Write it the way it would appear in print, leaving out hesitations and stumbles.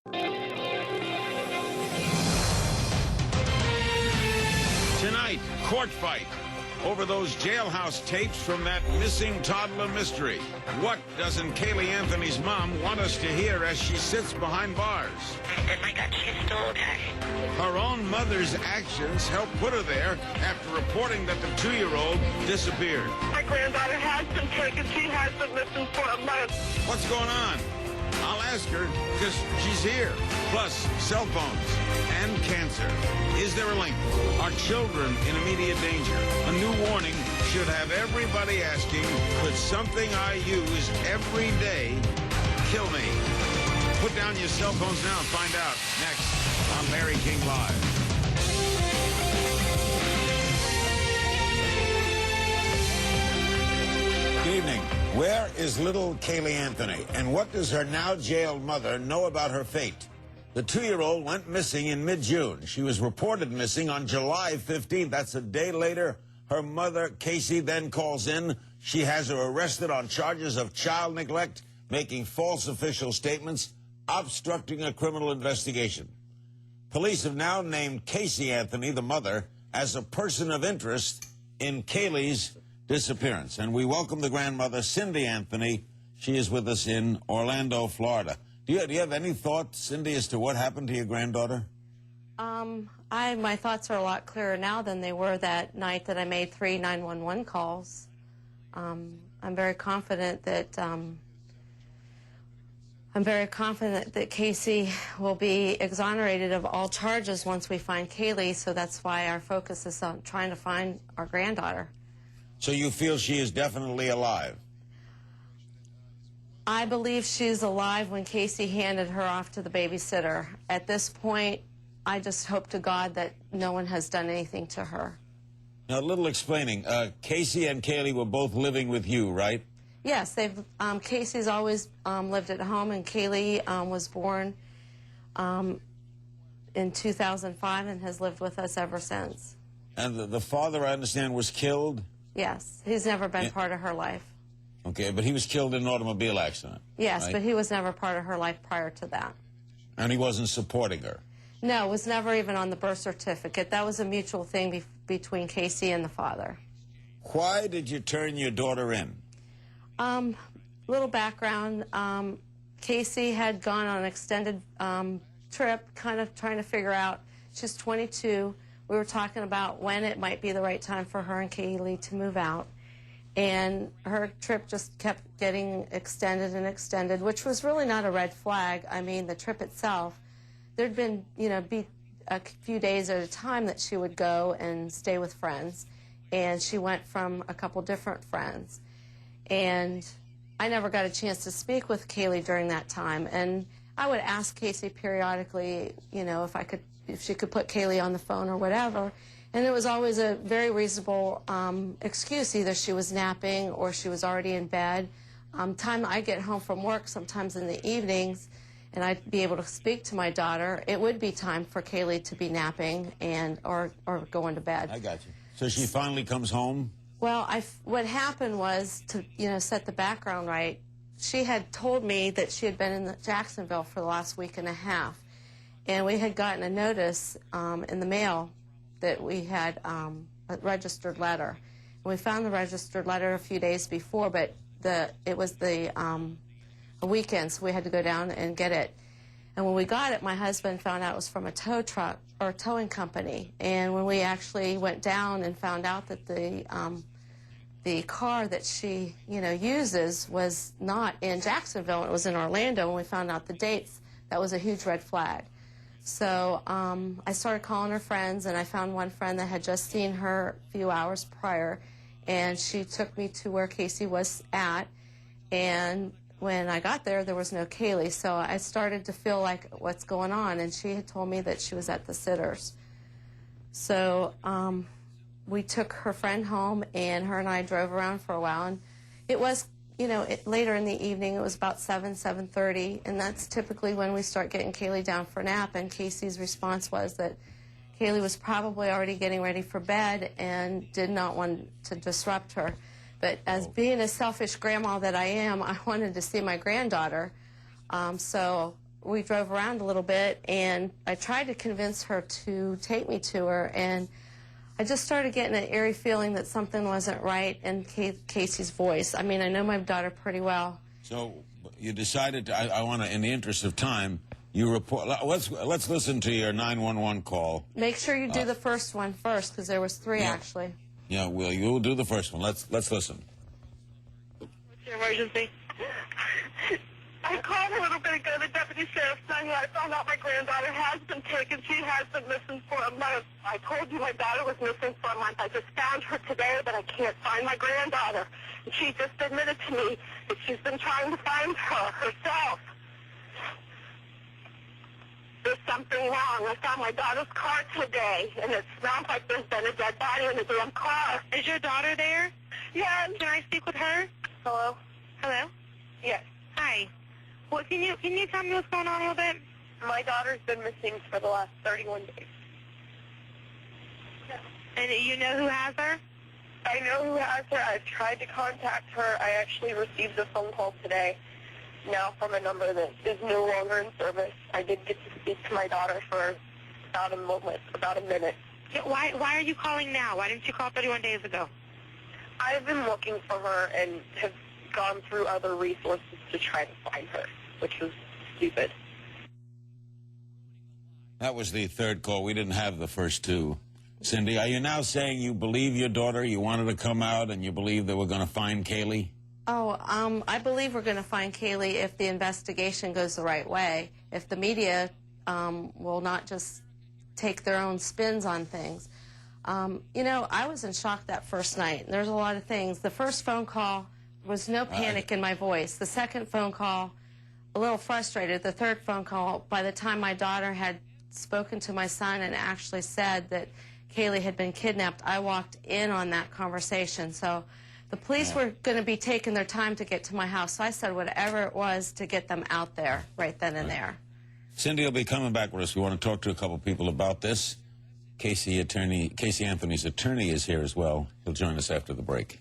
Tonight, court fight over those jailhouse tapes from that missing toddler mystery. What doesn't Caylee Anthony's mom want us to hear as she sits behind bars? I got she's still okay. Her own mother's actions helped put her there after reporting that the 2-year-old disappeared. My granddaughter has been taken. She has been missing for a month. What's going on? I'll ask her, because she's here. Plus, cell phones and cancer. Is there a link? Are children in immediate danger? A new warning should have everybody asking, could something I use every day kill me? Put down your cell phones now and find out. Next on Larry King Live. Good evening. Where is little Caylee Anthony? And what does her now jailed mother know about her fate? The 2-year-old went missing in mid-June. She was reported missing on July 15th. That's a day later. Her mother, Casey, then calls in. She has her arrested on charges of child neglect, making false official statements, obstructing a criminal investigation. Police have now named Casey Anthony, the mother, as a person of interest in Caylee's disappearance. And we welcome the grandmother, Cindy Anthony. She is with us in Orlando, Florida. Do you have any thoughts, Cindy, as to what happened to your granddaughter? My thoughts are a lot clearer now than they were that night that I made 3 911 calls. I'm very confident that Casey will be exonerated of all charges once we find Caylee. So that's why our focus is on trying to find our granddaughter. So you feel she is definitely alive? I believe she's alive when Casey handed her off to the babysitter. At this point, I just hope to God that no one has done anything to her. Now, a little explaining. Casey and Caylee were both living with you, right? Yes, Casey's always lived at home, and Caylee was born in 2005 and has lived with us ever since. And the father, I understand, was killed? Yes, he's never been part of her life. Okay, but he was killed in an automobile accident. Yes, right? But he was never part of her life prior to that. And he wasn't supporting her? No, it was never even on the birth certificate. That was a mutual thing between Casey and the father. Why did you turn your daughter in? Little background. Casey had gone on an extended trip, kind of trying to figure out, she's 22. We were talking about when it might be the right time for her and Caylee to move out. And her trip just kept getting extended and extended, which was really not a red flag. I mean, the trip itself, there'd been, be a few days at a time that she would go and stay with friends. And she went from a couple different friends. And I never got a chance to speak with Caylee during that time. And I would ask Casey periodically, if she could put Caylee on the phone or whatever. And it was always a very reasonable excuse. Either she was napping or she was already in bed. Time I get home from work, sometimes in the evenings, and I'd be able to speak to my daughter, it would be time for Caylee to be napping or going to bed. I got you. So she finally comes home? Well, what happened was, to set the background right, she had told me that she had been in Jacksonville for the last week and a half. And we had gotten a notice in the mail that we had a registered letter. And we found the registered letter a few days before, but it was a weekend, so we had to go down and get it. And when we got it, my husband found out it was from a tow truck or towing company. And when we actually went down and found out that the car that she uses was not in Jacksonville, it was in Orlando, and we found out the dates, that was a huge red flag. So I started calling her friends, and I found one friend that had just seen her a few hours prior, and she took me to where Casey was at. And when I got there, there was no Caylee, so I started to feel like, what's going on? And she had told me that she was at the sitters. So we took her friend home, and her and I drove around for a while, and it was later in the evening. It was about 7:30, and that's typically when we start getting Caylee down for a nap. And Casey's response was that Caylee was probably already getting ready for bed and did not want to disrupt her. But as being a selfish grandma that I am, I wanted to see my granddaughter. So we drove around a little bit, and I tried to convince her to take me to her, and I just started getting an eerie feeling that something wasn't right in Casey's voice. I mean, I know my daughter pretty well. So you decided to, I want to, in the interest of time, you report. Let's listen to your 911 call. Make sure you do the first one first, because there was three actually. Yeah, well, you'll do the first one. Let's listen. What's your emergency? I called a little bit ago. The deputy sheriff saying I found out my granddaughter has been taken. She has been missing for a month. I told you my daughter was missing for a month. I just found her today, but I can't find my granddaughter. And she just admitted to me that she's been trying to find her herself. There's something wrong. I found my daughter's car today, and it smells like there's been a dead body in the damn car. Is your daughter there? Yes. Can I speak with her? Hello? Hello? Yes. Hi. What can you tell me what's going on a little bit? My daughter's been missing for the last 31 days. And you know who has her? I know who has her. I've tried to contact her. I actually received a phone call today, now from a number that is no longer in service. I did get to speak to my daughter for about a minute. Yeah, why are you calling now? Why didn't you call 31 days ago? I've been looking for her and have gone through other resources to try to find her, which was stupid. That was the third call. We didn't have the first two. Cindy, are you now saying you believe your daughter, you wanted to come out, and you believe that we're going to find Caylee? Oh, I believe we're going to find Caylee if the investigation goes the right way, if the media will not just take their own spins on things. You know, I was in shock that first night. There's a lot of things. The first phone call was no panic in my voice. The second phone call, a little frustrated. The third phone call, by the time my daughter had spoken to my son and actually said that Caylee had been kidnapped, I walked in on that conversation. So the police were going to be taking their time to get to my house. So I said whatever it was to get them out there right then and there. Cindy will be coming back with us. We want to talk to a couple people about this. Casey Anthony's attorney is here as well. He'll join us after the break.